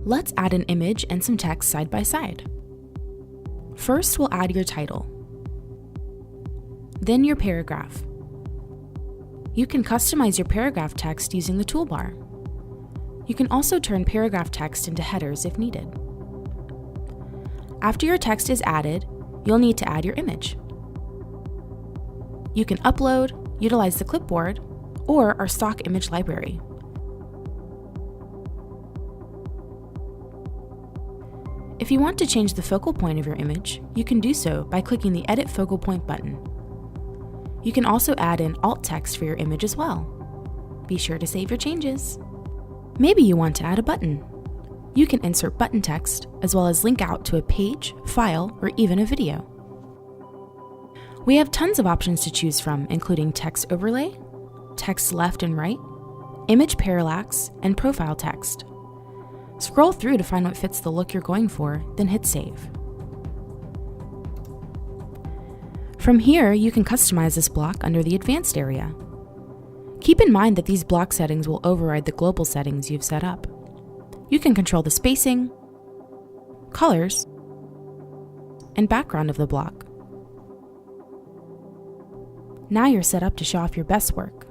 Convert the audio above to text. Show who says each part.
Speaker 1: Let's add an image and some text side by side. First, we'll add your title, then your paragraph. You can customize your paragraph text using the toolbar. You can also turn paragraph text into headers if needed. After your text is added, you'll need to add your image. You can upload, utilize the clipboard, or our stock image library. If you want to change the focal point of your image, you can do so by clicking the Edit Focal Point button. You can also add in alt text for your image as well. Be sure to save your changes. Maybe you want to add a button. You can insert button text as well as link out to a page, file, or even a video. We have tons of options to choose from, including text overlay, text left and right, image parallax, and profile text. Scroll through to find what fits the look you're going for, then hit save. From here, you can customize this block under the advanced area. Keep in mind that these block settings will override the global settings you've set up. You can control the spacing, colors, and background of the block. Now you're set up to show off your best work.